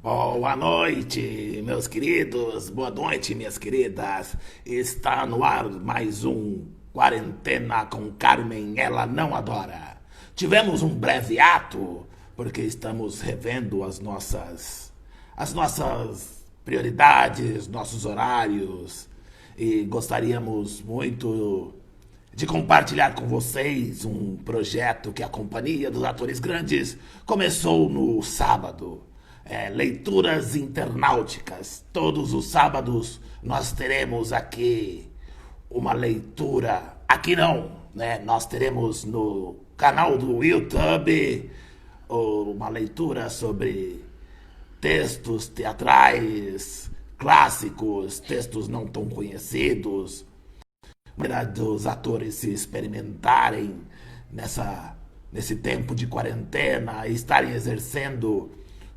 Boa noite, meus queridos. Boa noite, minhas queridas. Está no ar mais um Quarentena com Carmen. Ela não adora. Tivemos um breve ato porque estamos revendo as nossas prioridades, nossos horários e gostaríamos muito de compartilhar com vocês um projeto que a Companhia dos Atores Grandes começou no sábado. Leituras Internauticas. Todos os sábados nós teremos aqui uma leitura. Aqui não, né? Nós teremos no canal do YouTube uma leitura sobre textos teatrais clássicos, textos não tão conhecidos, maneira dos atores se experimentarem nesse tempo de quarentena e estarem exercendo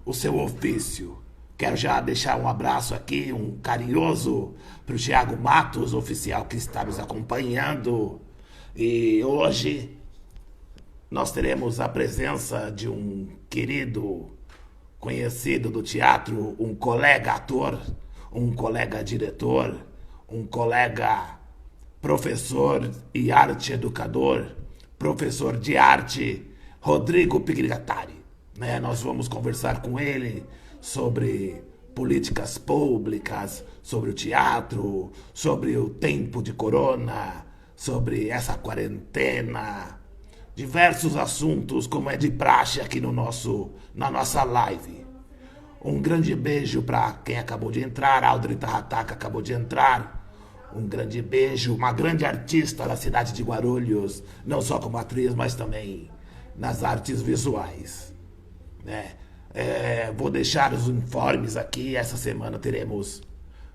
o seu ofício. Quero já deixar um abraço aqui, um carinhoso para o Thiago Matos, oficial que está nos acompanhando. E hoje nós teremos a presença de um querido conhecido do teatro, um colega ator, um colega diretor, um colega professor e arte educador, professor de arte, Rodrigo Pignatari. Né? Nós vamos conversar com ele sobre políticas públicas, sobre o teatro, sobre o tempo de corona, sobre essa quarentena, diversos assuntos, como é de praxe aqui na nossa live. Um grande beijo para quem acabou de entrar, Aldrin Tarrataca acabou de entrar. Um grande beijo, uma grande artista da cidade de Guarulhos, não só como atriz, mas também nas artes visuais. Né? Vou deixar os informes aqui. Essa semana teremos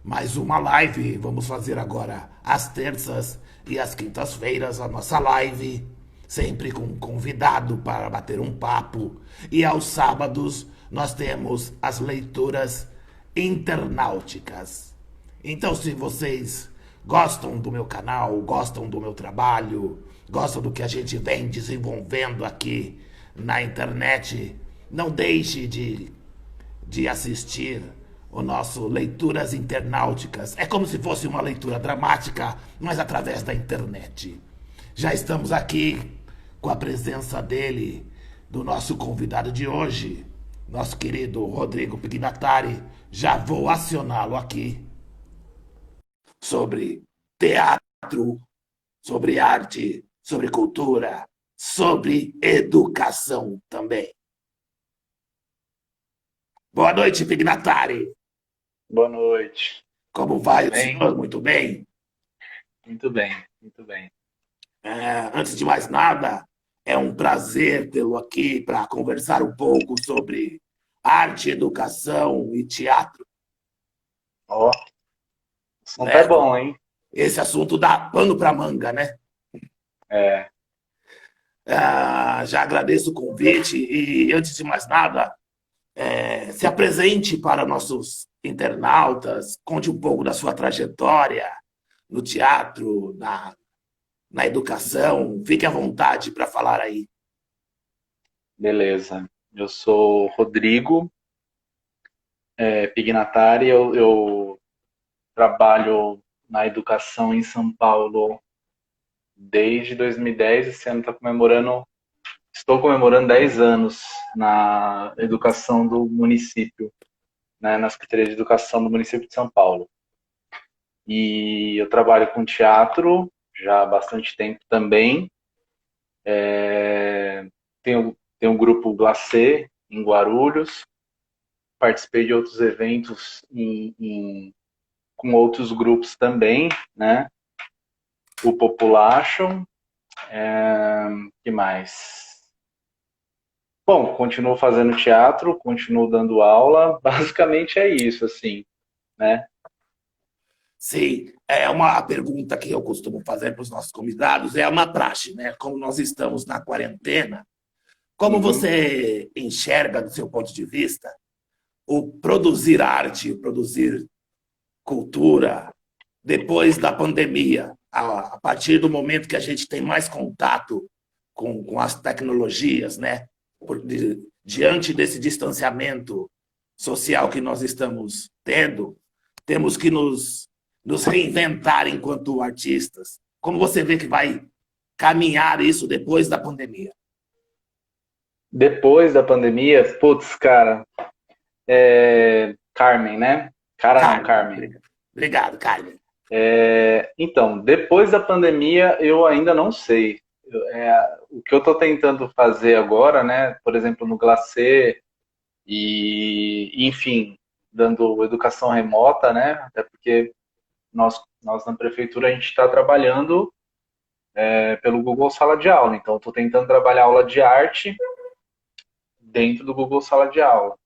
mais uma live. Vamos fazer agora às terças e às quintas-feiras a nossa live, sempre com um convidado para bater um papo. E aos sábados nós temos as leituras internauticas. Então, se vocês gostam do meu canal, gostam do meu trabalho, gostam do que a gente vem desenvolvendo aqui na internet, não deixe de assistir o nosso Leituras Internauticas. É como se fosse uma leitura dramática, mas através da internet. Já estamos aqui com a presença dele, do nosso convidado de hoje, nosso querido Rodrigo Pignatari. Já vou acioná-lo aqui sobre teatro, sobre arte, sobre cultura, sobre educação também. Boa noite, Pignatari. Boa noite. Como Tudo vai o bem? senhor? Muito bem. Muito bem, muito bem. Antes de mais nada, é um prazer tê-lo aqui para conversar um pouco sobre arte, educação e teatro. Ó, o assunto é Né? bom, hein? Esse assunto dá pano para manga, né? É, Já agradeço o convite e, antes de mais nada, se apresente para nossos internautas, conte um pouco da sua trajetória no teatro, na educação. Fique à vontade para falar aí. beleza. Eu sou Rodrigo Pignatari. Eu trabalho na educação em São Paulo desde 2010. Esse ano estou comemorando 10 anos na educação do município, né, na Secretaria de Educação do município de São Paulo. E eu trabalho com teatro já há bastante tempo também. Tem um grupo Glacê em Guarulhos. Participei de outros eventos com outros grupos também, né? O Population. Que mais? Bom, continuo fazendo teatro, continuo dando aula. Basicamente é isso, assim, né? Sim, é uma pergunta que eu costumo fazer para os nossos convidados, é uma praxe, né? Como nós estamos na quarentena, como Uhum. você enxerga, do seu ponto de vista, o produzir arte, o produzir cultura depois da pandemia, a partir do momento que a gente tem mais contato com as tecnologias, né? Diante desse distanciamento social que nós estamos tendo, temos que nos reinventar enquanto artistas. Como você vê que vai caminhar isso depois da pandemia? Depois da pandemia, putz, cara, Carmen, né? Cara não, Carmen, Carmen. obrigado, Carmen. Então, depois da pandemia, eu ainda não sei. O que eu estou tentando fazer agora, né? Por exemplo, no Glacê e, enfim, dando educação remota, né? Até porque nós na prefeitura a gente está trabalhando pelo Google Sala de Aula. Então, estou tentando trabalhar aula de arte dentro do Google Sala de Aula.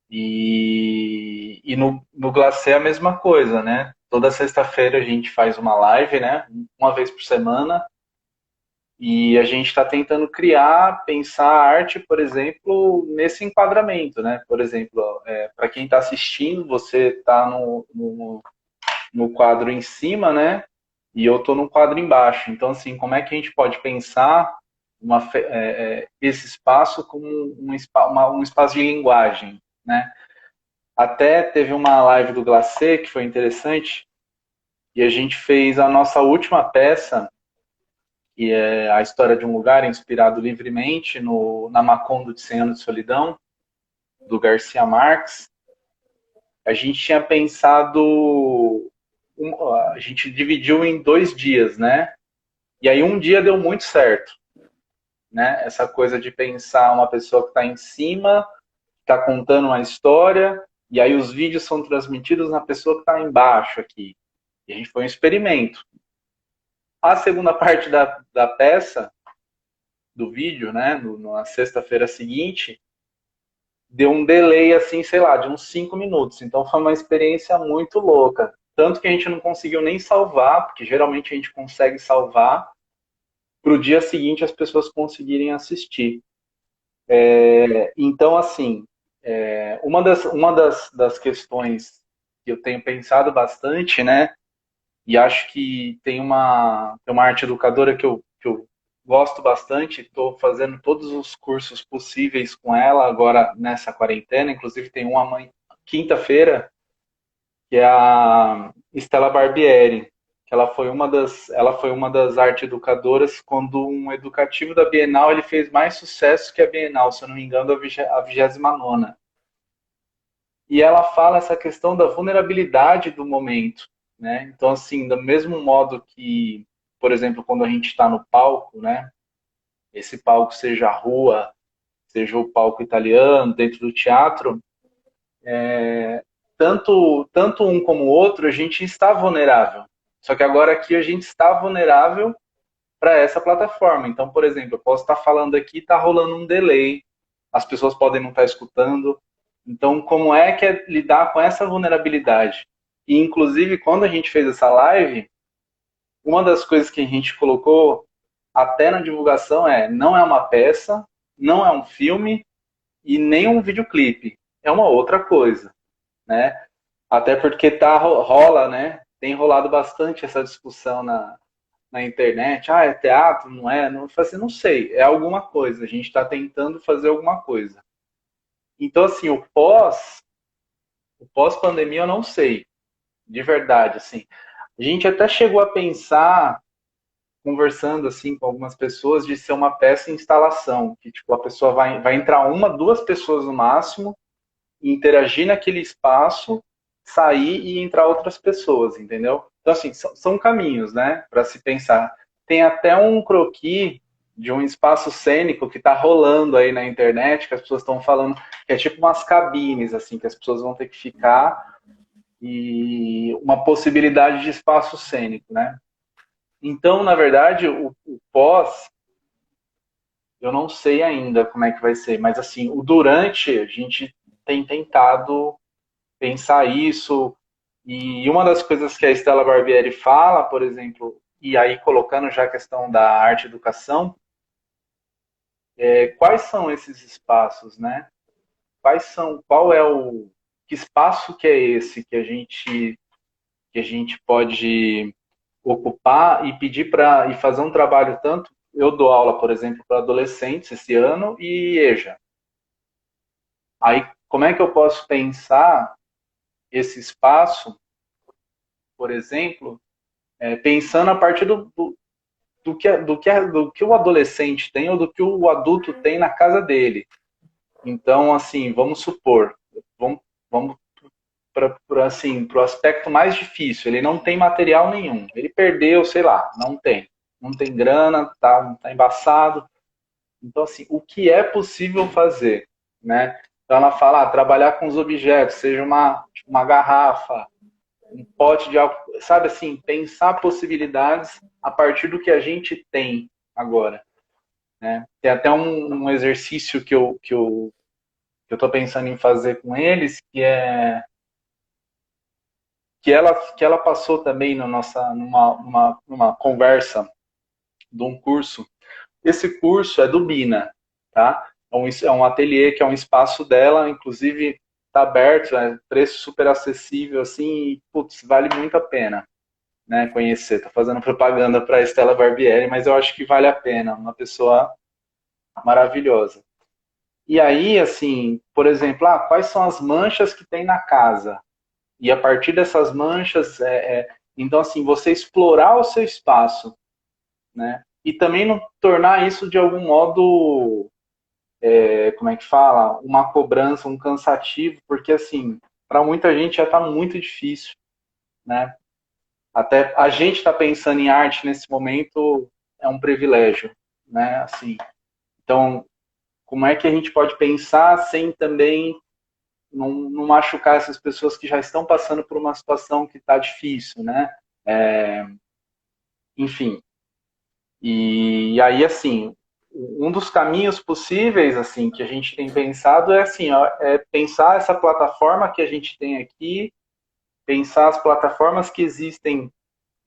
E no Glacê é a mesma coisa, né? Toda sexta-feira a gente faz uma live, né? Uma vez por semana. E a gente está tentando criar, pensar a arte, por exemplo, nesse enquadramento, né? Por exemplo, para quem está assistindo, você está no quadro em cima, né? E eu estou no quadro embaixo. Então, assim, como é que a gente pode pensar esse espaço como um espaço de linguagem, né? Até teve uma live do Glacê que foi interessante, e a gente fez a nossa última peça, que é a história de um lugar inspirado livremente na Macondo de 100 anos de solidão, do Garcia Marques. A gente tinha pensado, a gente dividiu em 2 dias, né? E aí um dia deu muito certo, né? Essa coisa de pensar uma pessoa que está em cima, está contando uma história, e aí os vídeos são transmitidos na pessoa que está embaixo aqui. E a gente foi um experimento. A segunda parte da peça, do vídeo, né, na sexta-feira seguinte, deu um delay, assim, sei lá, de uns 5 minutos. Então foi uma experiência muito louca. Tanto que a gente não conseguiu nem salvar, porque geralmente a gente consegue salvar, para o dia seguinte as pessoas conseguirem assistir. Então, assim, uma das questões que eu tenho pensado bastante, né, e acho que tem uma arte educadora que eu gosto bastante, estou fazendo todos os cursos possíveis com ela agora nessa quarentena, inclusive tem uma quinta-feira, que é a Stella Barbieri, que ela foi uma das arte educadoras quando um educativo da Bienal ele fez mais sucesso que a Bienal, se eu não me engano, a 29ª. E ela fala essa questão da vulnerabilidade do momento, né? Então, assim, do mesmo modo que, por exemplo, quando a gente está no palco, né? Esse palco seja a rua, seja o palco italiano, dentro do teatro, tanto um como o outro, a gente está vulnerável. Só que agora aqui a gente está vulnerável para essa plataforma. Então, por exemplo, eu posso estar falando aqui, está rolando um delay, as pessoas podem não estar escutando. Então, como é que é lidar com essa vulnerabilidade? E, inclusive, quando a gente fez essa live, uma das coisas que a gente colocou até na divulgação não é uma peça, não é um filme e nem um videoclipe. É uma outra coisa, né? Até porque rola, né? Tem rolado bastante essa discussão na internet. Ah, é teatro? Não é? Não, assim, não sei. É alguma coisa. A gente está tentando fazer alguma coisa. Então, assim, o pós-pandemia eu não sei, de verdade, assim. A gente até chegou a pensar, conversando assim com algumas pessoas, de ser uma peça em instalação, que tipo a pessoa vai entrar uma, duas pessoas no máximo, interagir naquele espaço, sair e entrar outras pessoas, entendeu? Então assim, são caminhos, né, para se pensar. Tem até um croquis de um espaço cênico que está rolando aí na internet, que as pessoas estão falando que é tipo umas cabines assim, que as pessoas vão ter que ficar e uma possibilidade de espaço cênico, né? Então, na verdade, o pós, eu não sei ainda como é que vai ser, mas assim, o durante, a gente tem tentado pensar isso, e uma das coisas que a Stella Barbieri fala, por exemplo, e aí colocando já a questão da arte educação, quais são esses espaços, né? Qual é que espaço que é esse que a gente pode ocupar e pedir para e fazer um trabalho tanto. Eu dou aula, por exemplo, para adolescentes esse ano e EJA. Aí como é que eu posso pensar esse espaço, por exemplo, pensando a partir do que o adolescente tem ou do que o adulto tem na casa dele. Então, assim, vamos supor, vamos para assim, o aspecto mais difícil. Ele não tem material nenhum. Ele perdeu, sei lá, não tem grana, tá embaçado. Então, assim, o que é possível fazer, né? Então ela fala, trabalhar com os objetos, seja uma garrafa, um pote de álcool, sabe assim, pensar possibilidades a partir do que a gente tem agora, né? Tem até um exercício que eu tô pensando em fazer com eles, que ela passou também numa conversa de um curso. Esse curso é do Bina, tá? É um ateliê que é um espaço dela, inclusive está aberto, preço super acessível, assim, e, putz, vale muito a pena, né, conhecer. Tô fazendo propaganda para a Estela Barbieri, mas eu acho que vale a pena, uma pessoa maravilhosa. E aí, assim, por exemplo, quais são as manchas que tem na casa? E a partir dessas manchas, então, assim, você explorar o seu espaço, né? E também não tornar isso de algum modo, como é que fala? Uma cobrança, um cansativo, porque, assim, para muita gente já está muito difícil, né? Até a gente está pensando em arte nesse momento é um privilégio, né? Assim, então, como é que a gente pode pensar sem também não machucar essas pessoas que já estão passando por uma situação que está difícil, né? Enfim, e aí, assim, um dos caminhos possíveis, assim, que a gente tem pensado é assim, ó, pensar essa plataforma que a gente tem aqui, pensar as plataformas que existem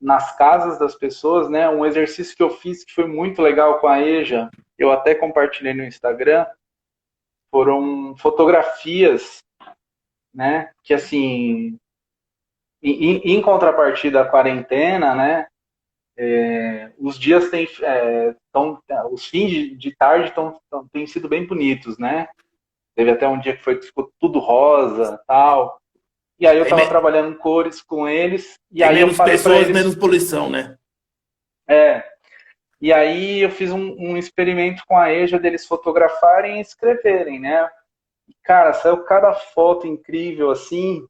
nas casas das pessoas, né? Um exercício que eu fiz que foi muito legal com a EJA, eu até compartilhei no Instagram, foram fotografias, né? Que assim, em contrapartida à quarentena, né? Os dias os fins de tarde têm sido bem bonitos, né? Teve até um dia que ficou tudo rosa, tal. E aí eu Tem, estava me- trabalhando em cores com eles, e tem aí eu menos falei para pessoas, eles, menos poluição, né? é, e aí eu fiz um experimento com a EJA deles fotografarem e escreverem, né? E, cara, saiu cada foto incrível assim.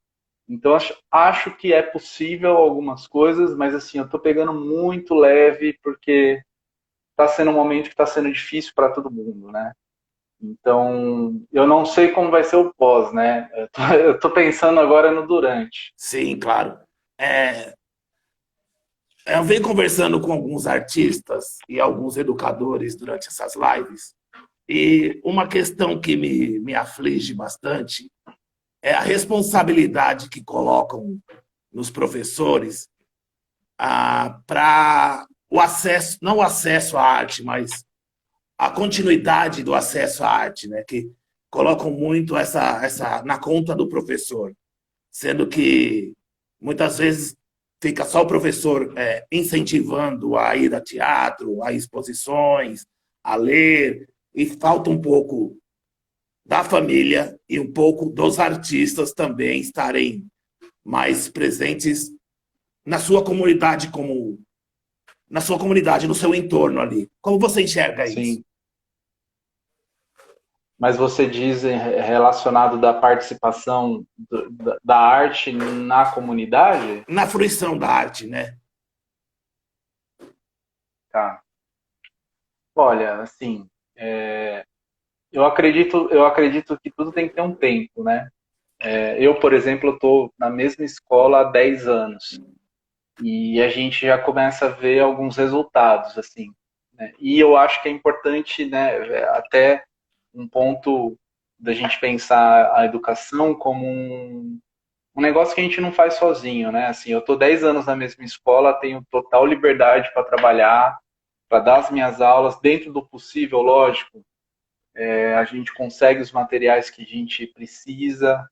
Então acho que é possível algumas coisas, mas assim, eu tô pegando muito leve porque está sendo um momento que está sendo difícil para todo mundo, né? Então, eu não sei como vai ser o pós, né? Eu tô pensando agora no durante. Sim, claro. É, eu venho conversando com alguns artistas e alguns educadores durante essas lives, e uma questão que me aflige bastante é a responsabilidade que colocam nos professores para o acesso, não o acesso à arte, mas a continuidade do acesso à arte, né? Que colocam muito essa na conta do professor, sendo que muitas vezes fica só o professor incentivando a ir a teatro, a exposições, a ler, e falta um pouco da família e um pouco dos artistas também estarem mais presentes na sua comunidade, como na sua comunidade, no seu entorno ali. Como você enxerga isso? Sim. Mas você diz relacionado da participação da arte na comunidade? Na fruição da arte, né? Tá. Olha, assim, eu acredito que tudo tem que ter um tempo, né? Eu, por exemplo, estou na mesma escola há 10 anos. E a gente já começa a ver alguns resultados, assim, né? E eu acho que é importante, né, até um ponto da gente pensar a educação como um negócio que a gente não faz sozinho, né? Assim, eu estou 10 anos na mesma escola, tenho total liberdade para trabalhar, para dar as minhas aulas, dentro do possível, lógico, a gente consegue os materiais que a gente precisa,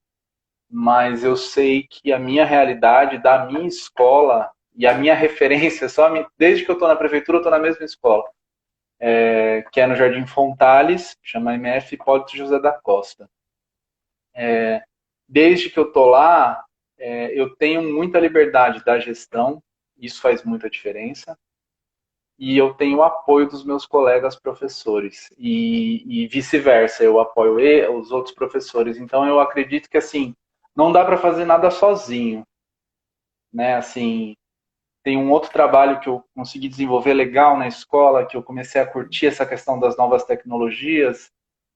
mas eu sei que a minha realidade da minha escola e a minha referência, desde que eu estou na prefeitura, eu estou na mesma escola, que é no Jardim Fontales, chama MF Hipólito José da Costa. Desde que eu tô lá, eu tenho muita liberdade da gestão, isso faz muita diferença, e eu tenho o apoio dos meus colegas professores, e vice-versa, eu apoio os outros professores. Então eu acredito que assim, não dá para fazer nada sozinho, né? Assim, tem um outro trabalho que eu consegui desenvolver legal na escola, que eu comecei a curtir essa questão das novas tecnologias,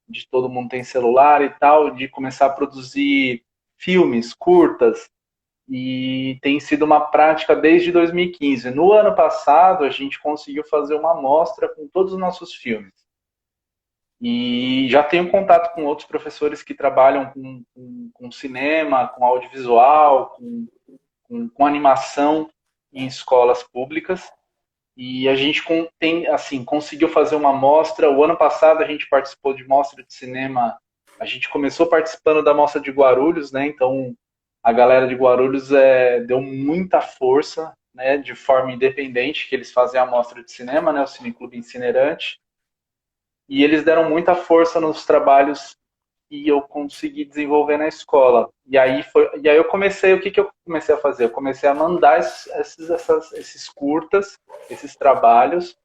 de todo mundo tem celular e tal, de começar a produzir filmes, curtas, e tem sido uma prática desde 2015. No ano passado, a gente conseguiu fazer uma amostra com todos os nossos filmes. E já tenho contato com outros professores que trabalham com cinema, com audiovisual, com animação em escolas públicas. E a gente tem, assim, conseguiu fazer uma mostra. O ano passado a gente participou de mostra de cinema. A gente começou participando da mostra de Guarulhos, né? Então a galera de Guarulhos deu muita força, né? De forma independente, que eles fazem a mostra de cinema, né? O Cineclube Incinerante. E eles deram muita força nos trabalhos que eu consegui desenvolver na escola. E aí eu comecei, o que, que eu comecei a fazer? Eu comecei a mandar esses curtas, esses trabalhos,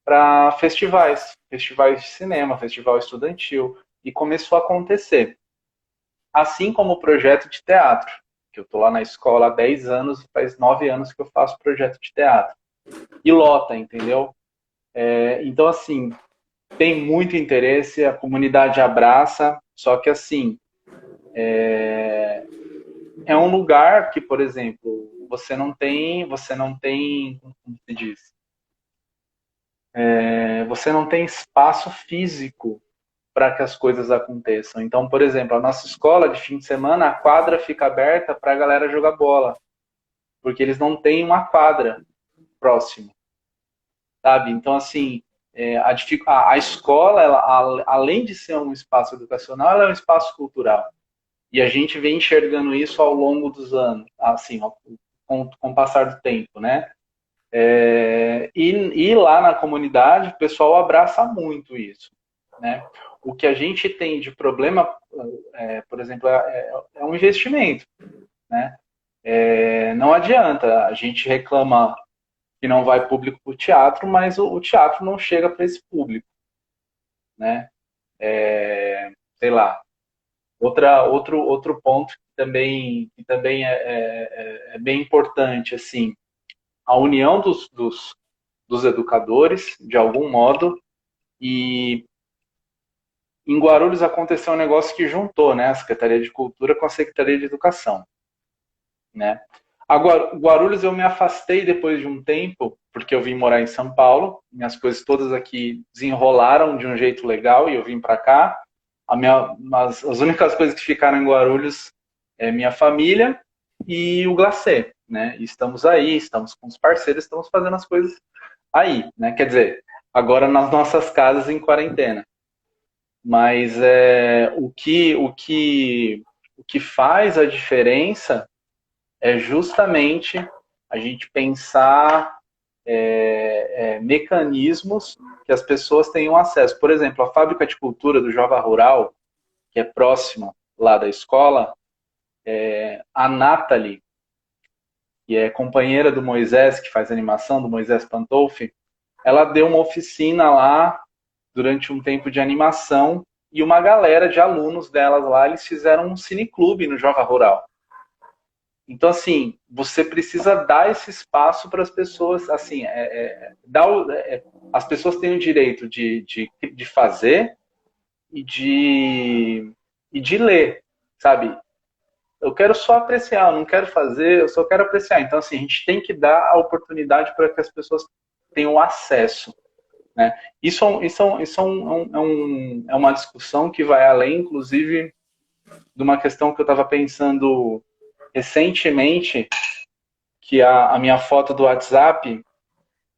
para festivais de cinema, festival estudantil, e começou a acontecer. Assim como o projeto de teatro, que eu estou lá na escola há 10 anos, faz 9 anos que eu faço projeto de teatro. E lota, entendeu? Então, assim, tem muito interesse, a comunidade abraça, só que assim, é um lugar que, por exemplo, como se diz, você não tem espaço físico para que as coisas aconteçam. Então, por exemplo, a nossa escola de fim de semana, a quadra fica aberta para a galera jogar bola, porque eles não têm uma quadra próxima, sabe? Então, assim, a escola, além de ser um espaço educacional, ela é um espaço cultural. E a gente vem enxergando isso ao longo dos anos, assim, com o passar do tempo, né? E lá na comunidade, o pessoal abraça muito isso, né? O que a gente tem de problema, por exemplo, é um investimento, né? Não adianta, a gente reclama que não vai público para o teatro, mas o teatro não chega para esse público, né? Sei lá, outro ponto que também é bem importante, assim, a união dos educadores, de algum modo, e em Guarulhos aconteceu um negócio que juntou, né, a Secretaria de Cultura com a Secretaria de Educação, né? Agora, Guarulhos eu me afastei depois de um tempo, porque eu vim morar em São Paulo, minhas coisas todas aqui desenrolaram de um jeito legal e eu vim para cá. As únicas coisas que ficaram em Guarulhos é minha família e o glacê, né? E estamos aí, estamos com os parceiros, estamos fazendo as coisas aí, né? Quer dizer, agora nas nossas casas em quarentena. Mas o que faz a diferença é justamente a gente pensar mecanismos que as pessoas tenham acesso. Por exemplo, a fábrica de cultura do Jova Rural, que é próxima lá da escola, a Nathalie, que é companheira do Moisés, que faz animação, do Moisés Pantolfi, ela deu uma oficina lá durante um tempo de animação e uma galera de alunos delas lá, eles fizeram um cineclube no Jova Rural. Então, assim, você precisa dar esse espaço para as pessoas, assim, as pessoas têm o direito de fazer e de ler, sabe? Eu quero só apreciar, eu não quero fazer, eu só quero apreciar. Então, assim, a gente tem que dar a oportunidade para que as pessoas tenham acesso, né? Isso é uma discussão que vai além, inclusive, de uma questão que eu estava pensando recentemente, que a minha foto do WhatsApp,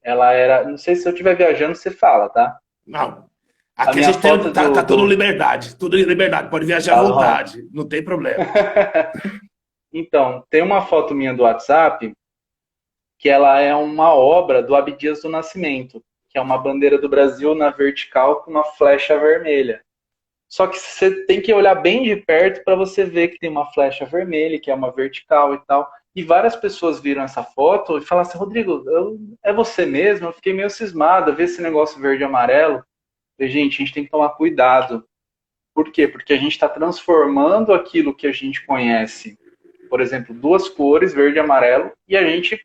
ela era... Não sei se eu estiver viajando, você fala, tá? Não. A Aqui a minha gente foto tá tudo liberdade. Tudo em liberdade. Pode viajar à vontade. Não tem problema. Então, tem uma foto minha do WhatsApp que ela é uma obra do Abdias do Nascimento, que é uma bandeira do Brasil na vertical com uma flecha vermelha. Só que você tem que olhar bem de perto para você ver que tem uma flecha vermelha, que é uma vertical e tal. E várias pessoas viram essa foto e falaram assim, Rodrigo, é você mesmo? Eu fiquei meio cismado, ver esse negócio verde e amarelo. E, gente, a gente tem que tomar cuidado. Por quê? Porque a gente está transformando aquilo que a gente conhece, por exemplo, duas cores, verde e amarelo, e a gente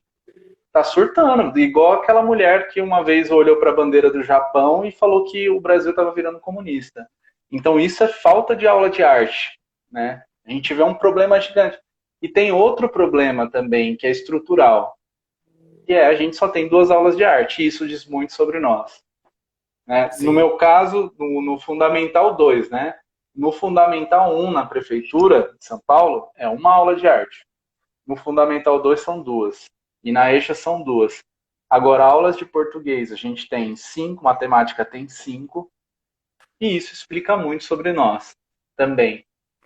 está surtando. Igual aquela mulher que uma vez olhou para a bandeira do Japão e falou que o Brasil estava virando comunista. Então isso é falta de aula de arte, né? A gente vê um problema gigante. E tem outro problema também, que é estrutural, que é a gente só tem 2 aulas de arte, e isso diz muito sobre nós. Né? No Sim. meu caso, no Fundamental 2, né? No Fundamental 1, na Prefeitura de São Paulo, é uma aula de arte. No Fundamental 2 são 2. E na EXA são 2. Agora, aulas de português, a gente tem 5, matemática tem 5, e isso explica muito sobre nós também.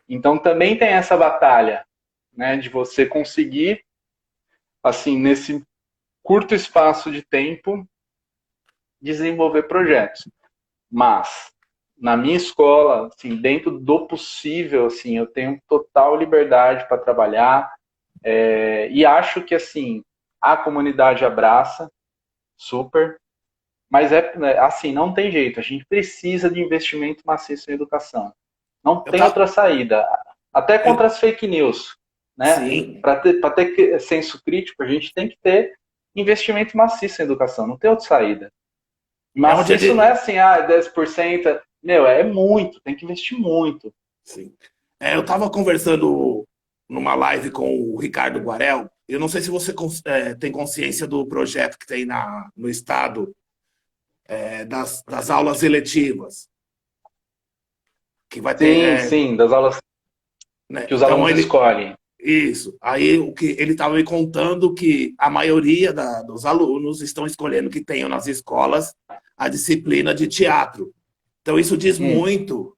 Então, também tem essa batalha, né, de você conseguir, assim, nesse curto espaço de tempo, desenvolver projetos. Mas, na minha escola, assim, dentro do possível, assim, eu tenho total liberdade para trabalhar, e acho que, assim, a comunidade abraça, super, mas assim, não tem jeito, a gente precisa de investimento maciço em educação. Não Eu tem tava. outra saída. Até Eu, contra as fake news, né? sim. Para ter senso crítico, a gente tem que ter investimento maciço em educação, não tem outra saída. É onde Maciço não é ele. assim, 10%. Meu, é muito, tem que investir muito. Sim. Eu estava conversando numa live com o Ricardo Guarel. Eu não sei se você tem consciência do projeto que tem no estado, das aulas eletivas, que vai ter. Sim, sim, das aulas Né? que os Então alunos ele. escolhem. Isso. Aí o que ele estava me contando que a maioria dos alunos estão escolhendo que tenham nas escolas a disciplina de teatro. Então isso diz Hum, muito,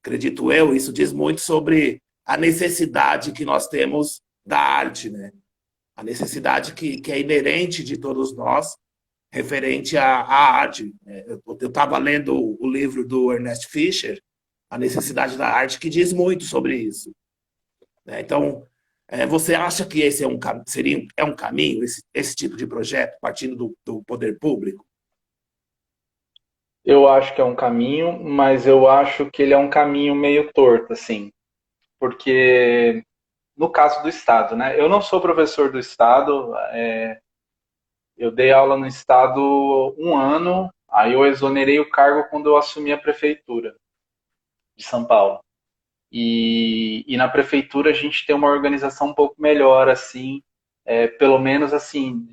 acredito eu, isso diz muito sobre a necessidade que nós temos da arte, né? A necessidade que é inerente de todos nós, referente à arte. Eu estava lendo o livro do Ernest Fischer, A Necessidade da Arte, que diz muito sobre isso. Né? Então, você acha que esse é um caminho, esse tipo de projeto, partindo do poder público? eu acho que é um caminho, mas eu acho que ele é um caminho meio torto, assim. Porque, no caso do Estado, né? Eu não sou professor do Estado, eu dei aula no Estado 1 ano, aí eu exonerei o cargo quando eu assumi a prefeitura de São Paulo. E na prefeitura a gente tem uma organização um pouco melhor, assim, pelo menos assim,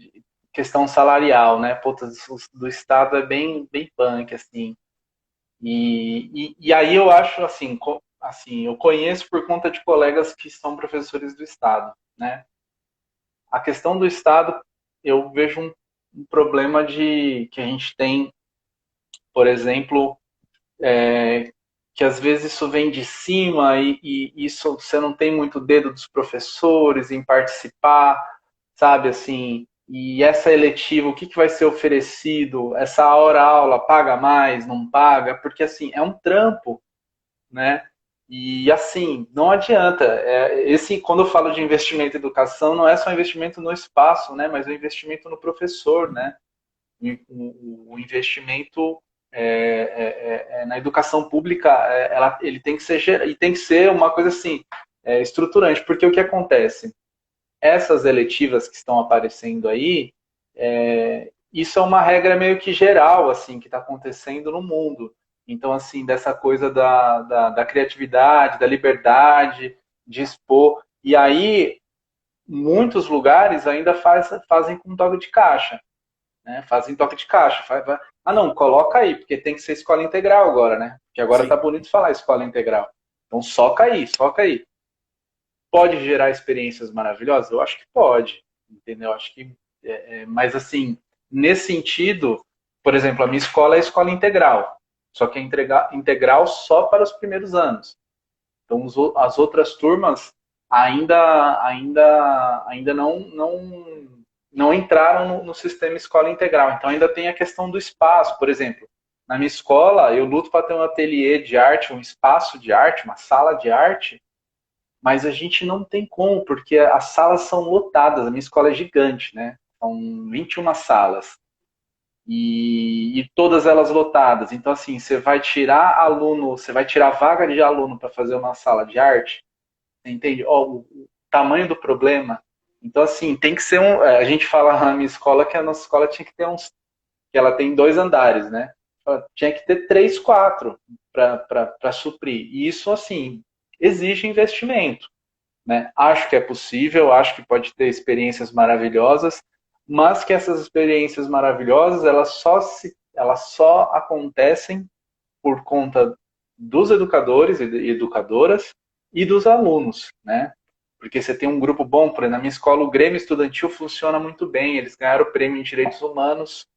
questão salarial, né? Puta, do Estado é bem, bem punk, assim. E aí eu acho assim, assim, eu conheço por conta de colegas que são professores do Estado, né? A questão do Estado, eu vejo um problema de que a gente tem, por exemplo, que às vezes isso vem de cima e isso você não tem muito dedo dos professores em participar, sabe assim. E essa eletiva, o que, que vai ser oferecido? Essa hora aula paga mais, não paga? Porque assim, é um trampo, né? E assim, não adianta. Quando eu falo de investimento em educação, não é só investimento no espaço, né? Mas o investimento no professor, né? O investimento na educação pública, ele tem que ser e tem que ser uma coisa assim estruturante, porque o que acontece? Essas eletivas que estão aparecendo aí, isso é uma regra meio que geral assim que está acontecendo no mundo. Então, assim, dessa coisa da criatividade, da liberdade de expor. E aí, muitos lugares ainda fazem com toque de caixa, né? Fazem toque de caixa. Ah, não, coloca aí, porque tem que ser escola integral agora, né? Porque agora tá Sim. bonito falar escola integral. Então soca aí, soca aí. Pode gerar experiências maravilhosas? Eu acho que pode, entendeu? Acho que, mas assim, nesse sentido, por exemplo, a minha escola é escola integral, só que é integral só para os primeiros anos. Então as outras turmas ainda não entraram no sistema escola integral. Então ainda tem a questão do espaço, por exemplo. na minha escola, eu luto para ter um ateliê de arte, um espaço de arte, uma sala de arte, mas a gente não tem como, porque as salas são lotadas. A minha escola é gigante, né? São 21 salas. E todas elas lotadas. Então, assim, você vai tirar aluno, você vai tirar vaga de aluno para fazer uma sala de arte, você entende? Ó, o tamanho do problema. Então, assim, tem que ser um. A gente fala na minha escola que a nossa escola tinha que ter uns. Que ela tem 2 andares, né? Ela tinha que ter 3, 4 para suprir. E isso, assim, exige investimento. Né? Acho que é possível, acho que pode ter experiências maravilhosas, mas que essas experiências maravilhosas elas só acontecem por conta dos educadores e educadoras e dos alunos, né? Porque você tem um grupo bom, por exemplo, na minha escola o Grêmio Estudantil funciona muito bem, eles ganharam o prêmio em Direitos Humanos,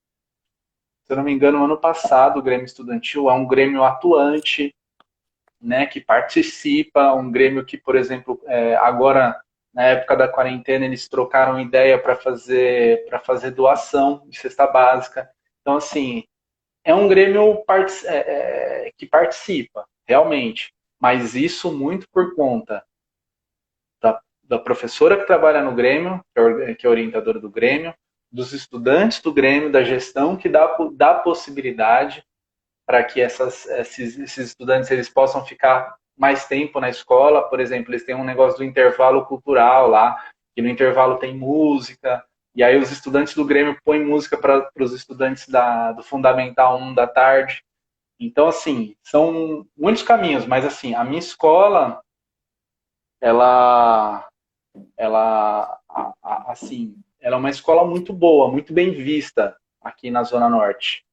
se eu não me engano, no ano passado, o Grêmio Estudantil é um grêmio atuante, né, que participa, um Grêmio que, por exemplo, agora, na época da quarentena, eles trocaram ideia para fazer doação de cesta básica. Então, assim, é um Grêmio que participa, realmente, mas isso muito por conta da professora que trabalha no Grêmio, que é orientadora do Grêmio, dos estudantes do Grêmio, da gestão que dá possibilidade para que esses estudantes eles possam ficar mais tempo na escola. Por exemplo, eles têm um negócio do intervalo cultural lá, que no intervalo tem música, e aí os estudantes do Grêmio põem música para os estudantes do Fundamental 1 da tarde. Então, assim, são muitos caminhos, mas assim, a minha escola, ela, assim, ela é uma escola muito boa, muito bem vista aqui na Zona Norte,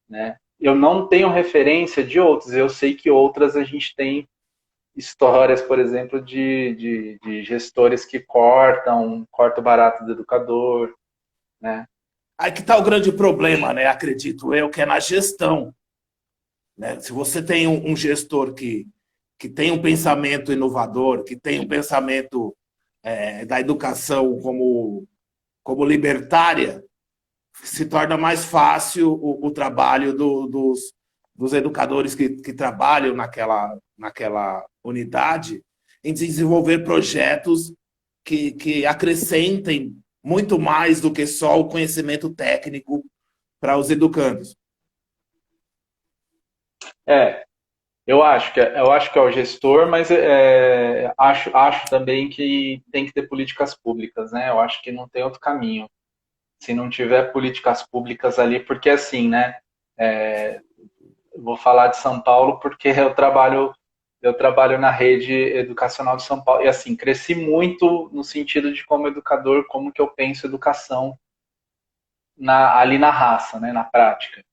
né? Eu não tenho referência de outras. Eu sei que outras a gente tem histórias, por exemplo, de gestores que cortam o barato do educador, né? Aí que está o grande problema, né? Acredito eu, que é na gestão. Né? Se você tem um gestor que tem um pensamento inovador, que tem um pensamento da educação como libertária, se torna mais fácil o trabalho dos educadores que trabalham naquela unidade em desenvolver projetos que acrescentem muito mais do que só o conhecimento técnico para os educandos. É, eu acho que é o gestor, mas acho também que tem que ter políticas públicas, né? Eu acho que não tem outro caminho. Se não tiver políticas públicas ali, porque assim, né? Eu vou falar de São Paulo porque eu trabalho na rede educacional de São Paulo e assim cresci muito no sentido de como educador, como que eu penso educação ali na raça, né, na prática.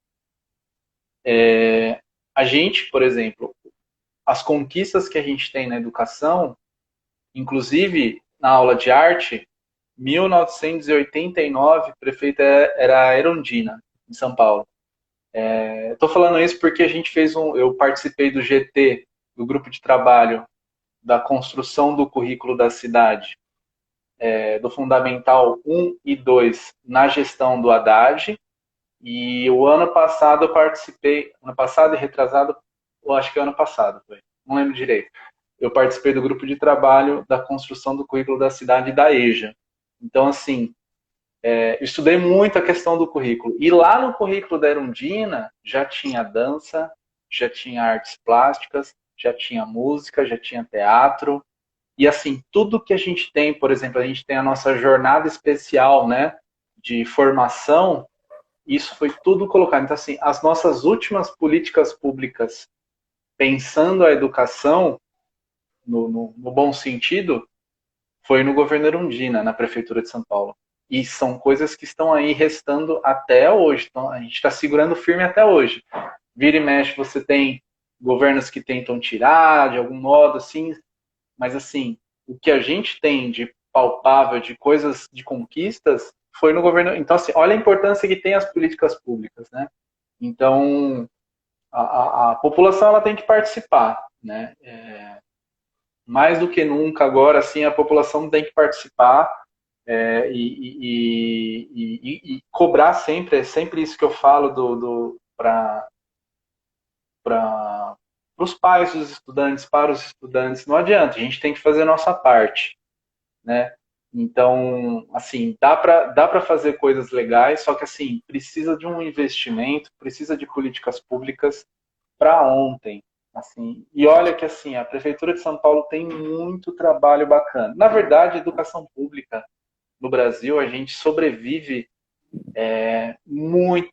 A gente, por exemplo, as conquistas que a gente tem na educação, inclusive na aula de arte, 1989, prefeita era a Erundina, em São Paulo. Estou falando isso porque a gente eu participei do GT, do grupo de trabalho da construção do currículo da cidade, do Fundamental 1 e 2 na gestão do Haddad. E o ano passado eu participei, ano passado e retrasado, eu acho que é ano passado, foi, não lembro direito. Eu participei do grupo de trabalho da construção do currículo da cidade da EJA. Então, assim, eu estudei muito a questão do currículo. E lá no currículo da Erundina já tinha dança, já tinha artes plásticas, já tinha música, já tinha teatro. E assim, tudo que a gente tem, por exemplo, a gente tem a nossa jornada especial, né, de formação, isso foi tudo colocado. Então, assim, as nossas últimas políticas públicas, pensando a educação, no bom sentido, foi no governo Erundina, na Prefeitura de São Paulo. E são coisas que estão aí restando até hoje. Então, a gente está segurando firme até hoje. Vira e mexe, você tem governos que tentam tirar, de algum modo, assim, mas assim, o que a gente tem de palpável, de coisas, de conquistas, foi no governo. Então, assim, olha a importância que tem as políticas públicas, né? Então, a população ela tem que participar, né? Mais do que nunca agora, assim, a população tem que participar e cobrar sempre, é sempre isso que eu falo os pais dos estudantes, para os estudantes. Não adianta, a gente tem que fazer a nossa parte, né? Então, assim, dá para fazer coisas legais, só que, assim, precisa de um investimento, precisa de políticas públicas para ontem, assim. E olha que, assim, a Prefeitura de São Paulo tem muito trabalho bacana. Na verdade, a educação pública no Brasil, a gente sobrevive muito,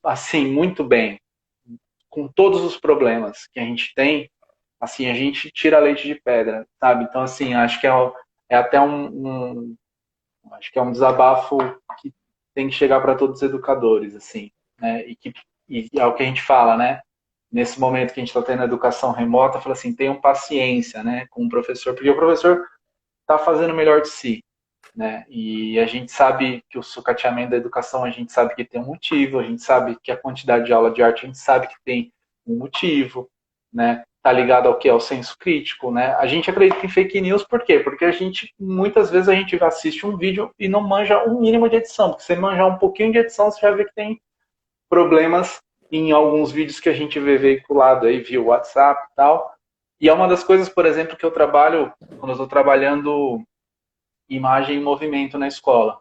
assim, muito bem, com todos os problemas que a gente tem, assim, a gente tira leite de pedra, sabe? Então, assim, acho que é até acho que é um desabafo que tem que chegar para todos os educadores, assim, né? E é o que a gente fala, né? Nesse momento que a gente está tendo educação remota, fala assim, tenham paciência, né, com o professor, porque o professor está fazendo o melhor de si, né? E a gente sabe que o sucateamento da educação, a gente sabe que tem um motivo, a gente sabe que a quantidade de aula de arte, a gente sabe que tem um motivo, né? Tá ligado ao que é o senso crítico, né? A gente acredita em fake news por quê? Porque a gente, muitas vezes a gente assiste um vídeo e não manja o mínimo de edição, porque se você manjar um pouquinho de edição, você já vê que tem problemas em alguns vídeos que a gente vê veiculado aí via WhatsApp e tal. E é uma das coisas, por exemplo, que eu trabalho, quando eu estou trabalhando imagem e movimento na escola,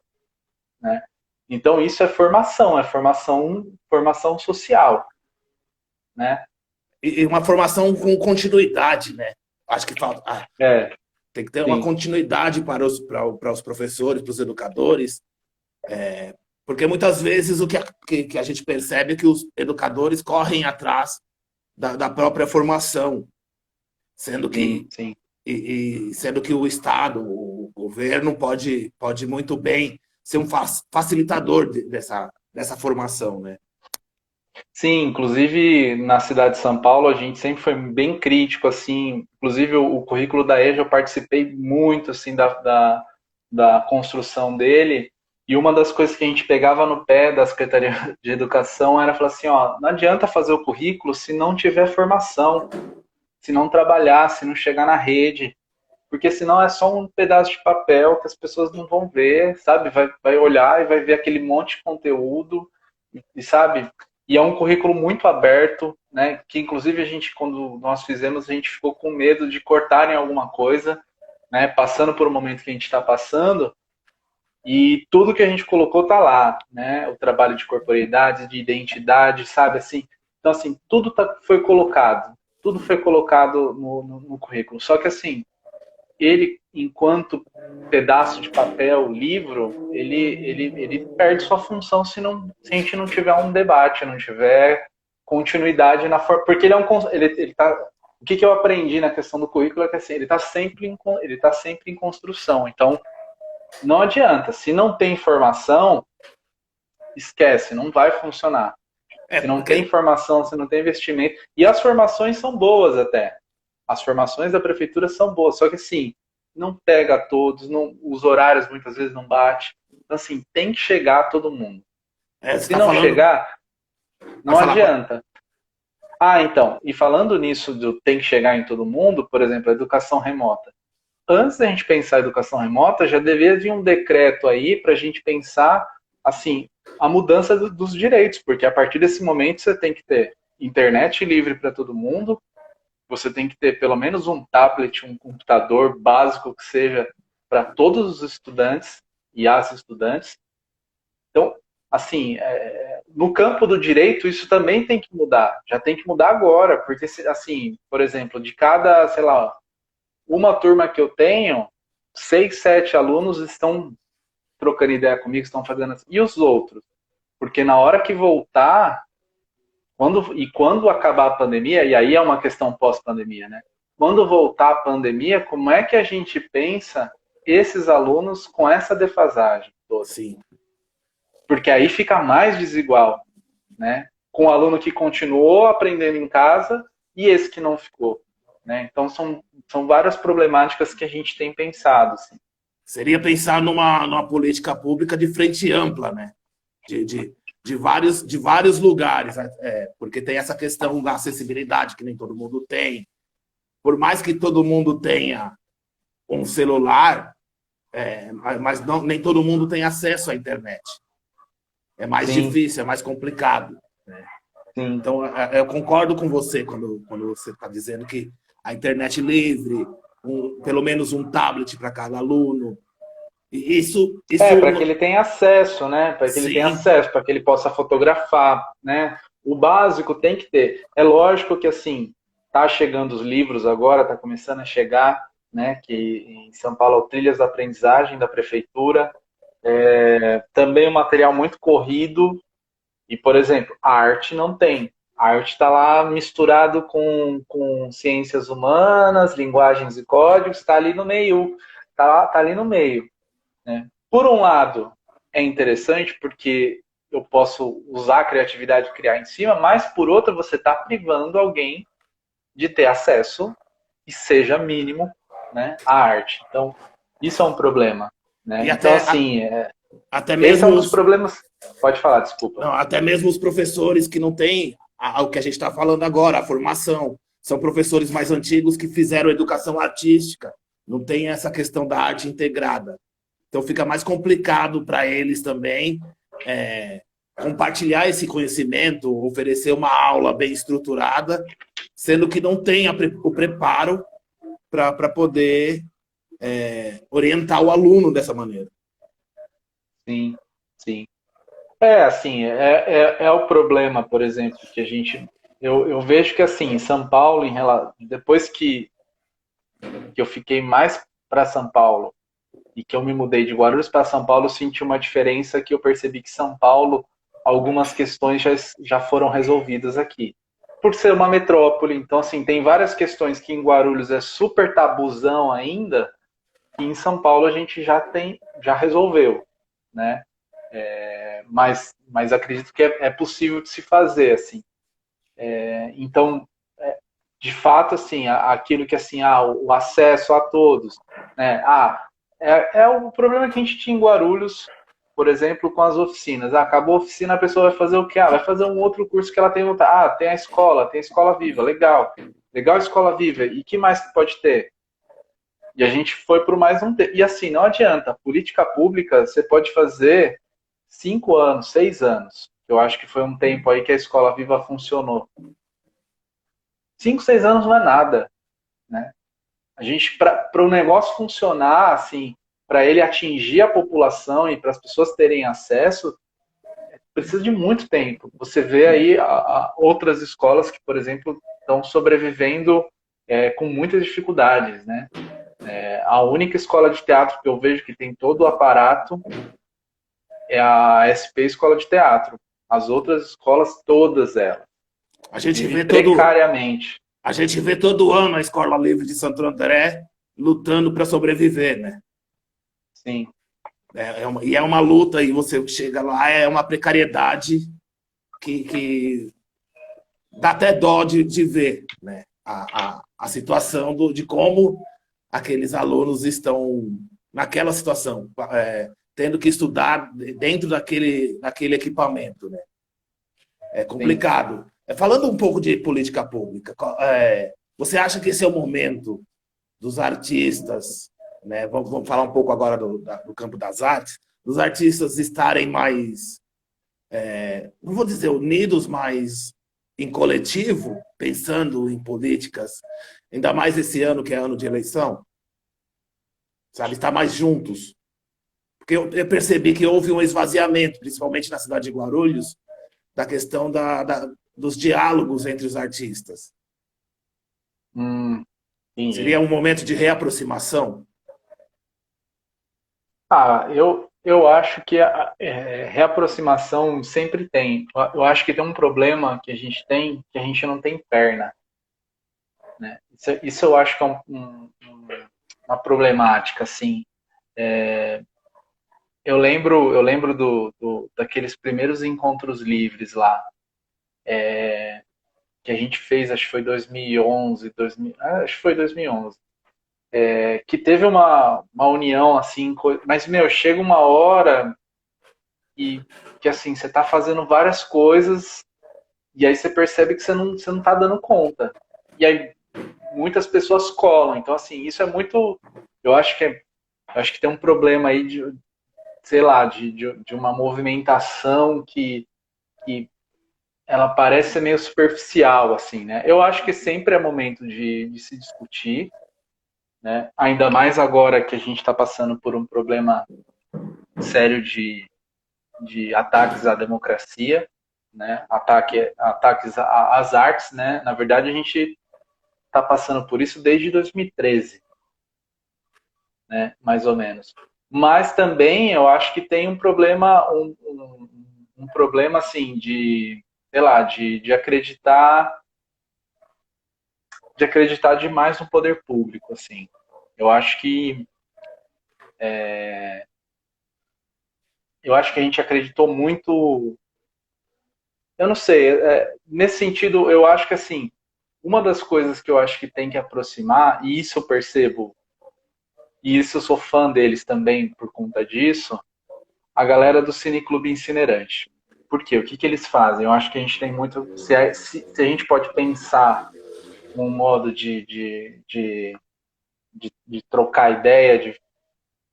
né? Então isso é formação social, né? E uma formação com continuidade, né? Acho que falta, É, tem que ter uma sim, continuidade para os professores, para os educadores, porque muitas vezes o que a gente percebe é que os educadores correm atrás da própria formação, sendo sim, que, sim. sendo que o Estado, o governo, pode muito bem ser um facilitador dessa formação, né? Sim, inclusive na cidade de São Paulo a gente sempre foi bem crítico, assim, inclusive o currículo da EJA eu participei muito, assim, da construção dele, e uma das coisas que a gente pegava no pé da Secretaria de Educação era falar assim, ó, não adianta fazer o currículo se não tiver formação, se não trabalhar, se não chegar na rede, porque senão é só um pedaço de papel que as pessoas não vão ver, sabe? Vai olhar e vai ver aquele monte de conteúdo, e sabe? E é um currículo muito aberto, né? Que inclusive a gente, quando nós fizemos, a gente ficou com medo de cortarem alguma coisa, né? Passando por um momento que a gente está passando, e tudo que a gente colocou tá lá, né? O trabalho de corporeidade, de identidade, sabe? Assim, então, assim, tudo foi colocado no currículo. Só que, assim, ele, enquanto pedaço de papel, livro, ele perde sua função se a gente não tiver um debate, não tiver continuidade na forma. Porque ele tá. O que eu aprendi na questão do currículo é que assim, ele tá sempre em construção. Então, não adianta. Se não tem formação, esquece, não vai funcionar. É, Se não porque tem formação, se não tem investimento. E as formações são boas até. As formações da prefeitura são boas, só que assim, não pega todos, não, os horários muitas vezes não bate. Então, assim, tem que chegar a todo mundo. você Se está não falando. chegar, não Pode falar. adianta. Ah, então, e falando nisso do tem que chegar em todo mundo, por exemplo, a educação remota. Antes da gente pensar em educação remota, já deveria vir um decreto aí para a gente pensar, assim, a mudança dos direitos, porque a partir desse momento você tem que ter internet livre para todo mundo, você tem que ter pelo menos um tablet, um computador básico que seja para todos os estudantes e as estudantes. Então, assim, no campo do direito, isso também tem que mudar. Já tem que mudar agora, porque, assim, por exemplo, de cada, sei lá, uma turma que eu tenho, 6, 7 alunos estão trocando ideia comigo, estão fazendo assim. E os outros? Porque na hora que voltar, quando acabar a pandemia, e aí é uma questão pós-pandemia, né? Quando voltar a pandemia, como é que a gente pensa esses alunos com essa defasagem toda? Sim. Porque aí fica mais desigual, né? Com o aluno que continuou aprendendo em casa e esse que não ficou, né? Então são várias problemáticas que a gente tem pensado, assim. Seria pensar numa política pública de frente ampla, né? De, de, de vários lugares, né? Porque tem essa questão da acessibilidade que nem todo mundo tem. Por mais que todo mundo tenha um celular, mas não, nem todo mundo tem acesso à internet. É mais Sim, difícil, é mais complicado. Né? sim. Então, eu concordo com você quando você está dizendo que a internet livre, pelo menos um tablet para cada aluno, isso Para que ele tenha acesso, né? Para que ele tenha sim, acesso, para que ele possa fotografar, né? O básico tem que ter. É lógico que assim, tá chegando os livros agora, tá começando a chegar, né? Que em São Paulo, Trilhas da Aprendizagem da Prefeitura, também um material muito corrido. E, por exemplo, a arte não tem. A arte está lá misturado com ciências humanas, linguagens e códigos, está ali no meio. Tá ali no meio. Né? Por um lado, é interessante porque eu posso usar a criatividade e criar em cima, mas por outro, você está privando alguém de ter acesso, e seja mínimo, né, à arte. Então, isso é um problema. e Né? Então, assim, até esse é mesmo um dos problemas. Pode falar, desculpa. não, até mesmo os professores que não têm o que a gente está falando agora, a formação. São professores mais antigos que fizeram educação artística. Não tem essa questão da arte integrada. Então fica mais complicado para eles também compartilhar esse conhecimento, oferecer uma aula bem estruturada, sendo que não tem o preparo para poder orientar o aluno dessa maneira. Sim, sim. Assim, é o problema, por exemplo, que a gente. Eu vejo que, assim, em São Paulo, depois que eu fiquei mais para São Paulo e que eu me mudei de Guarulhos para São Paulo, eu senti uma diferença que eu percebi que São Paulo, algumas questões já foram resolvidas aqui. Por ser uma metrópole, então, assim, tem várias questões que em Guarulhos é super tabuzão ainda, e em São Paulo a gente já resolveu, né? Mas acredito que é possível de se fazer, assim. Então, de fato, assim, aquilo que, assim, o acesso a todos, né? É o problema que a gente tinha em Guarulhos, por exemplo, com as oficinas. Acabou a oficina, a pessoa vai fazer o quê? Vai fazer um outro curso que ela tem vontade. Tem a escola viva, legal. Legal a escola viva. E que mais que pode ter? E a gente foi por mais um tempo. E assim, não adianta. Política pública, você pode fazer 5 anos, 6 anos. Eu acho que foi um tempo aí que a escola viva funcionou. 5, 6 anos não é nada, né? A gente, para o negócio funcionar, assim, para ele atingir a população e para as pessoas terem acesso, precisa de muito tempo. Você vê aí outras escolas que, por exemplo, estão sobrevivendo com muitas dificuldades, né? A única escola de teatro que eu vejo que tem todo o aparato é a SP Escola de Teatro. As outras escolas, todas elas, A gente vivem vê todo, precariamente. a gente vê todo ano a Escola Livre de Santo André lutando para sobreviver, né? Sim, E é uma luta, e você chega lá, é uma precariedade que dá até dó de ver, né? A situação de como aqueles alunos estão naquela situação, tendo que estudar dentro daquele equipamento, né? É sim. complicado. Falando um pouco de política pública, você acha que esse é o momento dos artistas, né? Vamos falar um pouco agora do campo das artes, dos artistas estarem mais, não vou dizer unidos, mas em coletivo, pensando em políticas, ainda mais esse ano que é ano de eleição, sabe, estar mais juntos. Porque eu percebi que houve um esvaziamento, principalmente na cidade de Guarulhos, da questão dos diálogos entre os artistas. Entendi. Seria um momento de reaproximação? Eu acho que a reaproximação sempre tem. Eu acho que tem um problema que a gente tem, que a gente não tem perna. Né? Isso eu acho que é uma problemática, assim. Eu lembro daqueles primeiros encontros livres lá, que a gente fez, acho que foi 2011, acho que foi 2011. Que teve uma união, assim, mas, meu, chega uma hora e que, assim, você tá fazendo várias coisas e aí você percebe que você não tá dando conta. E aí muitas pessoas colam. Então, assim, isso é muito. Eu acho que tem um problema aí de, sei lá, de uma movimentação que ela parece ser meio superficial, assim, né? Eu acho que sempre é momento de se discutir, né? Ainda mais agora que a gente está passando por um problema sério de ataques à democracia, né? Ataques às artes, né? Na verdade, a gente está passando por isso desde 2013, né? Mais ou menos. Mas também eu acho que tem um problema, um problema assim de, sei lá, de acreditar demais no poder público, assim. Eu acho que eu acho que a gente acreditou muito. Eu não sei, nesse sentido, eu acho que assim, uma das coisas que eu acho que tem que aproximar, e isso eu percebo, e isso eu sou fã deles também por conta disso, a galera do Cineclube Incinerante. Por quê? O que eles fazem? Eu acho que a gente tem muito. Se a gente pode pensar num modo de trocar ideia, de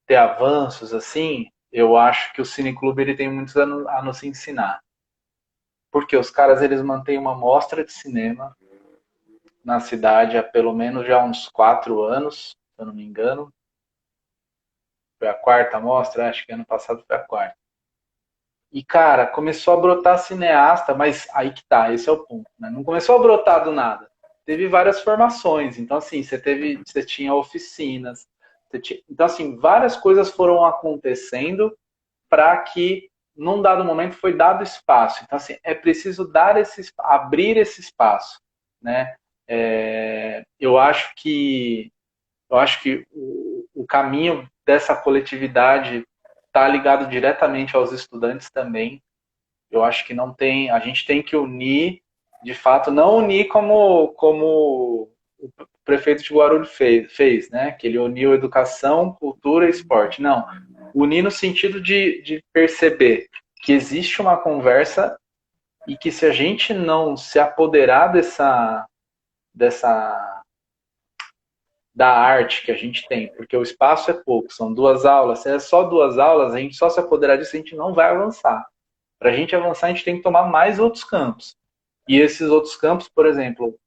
ter avanços assim, eu acho que o Cineclube ele tem muito a nos ensinar. Porque os caras eles mantêm uma mostra de cinema na cidade há pelo menos já uns 4 anos, se eu não me engano. Foi a quarta mostra, acho que ano passado foi a quarta. E, cara, começou a brotar cineasta, mas aí que tá, esse é o ponto, né? Não começou a brotar do nada. Teve várias formações. Então, assim, você tinha oficinas. Então, assim, várias coisas foram acontecendo para que, num dado momento, foi dado espaço. Então, assim, é preciso abrir esse espaço, né? Eu acho que o caminho dessa coletividade está ligado diretamente aos estudantes também. Eu acho que não tem, a gente tem que unir, de fato, não unir como o prefeito de Guarulhos fez, né? Que ele uniu educação, cultura e esporte. Não, unir no sentido de perceber que existe uma conversa e que se a gente não se apoderar dessa da arte que a gente tem, porque o espaço é pouco, são 2 aulas, se é só 2 aulas, a gente só se apoderar disso, a gente não vai avançar. Para a gente avançar, a gente tem que tomar mais outros campos. E esses outros campos, por exemplo,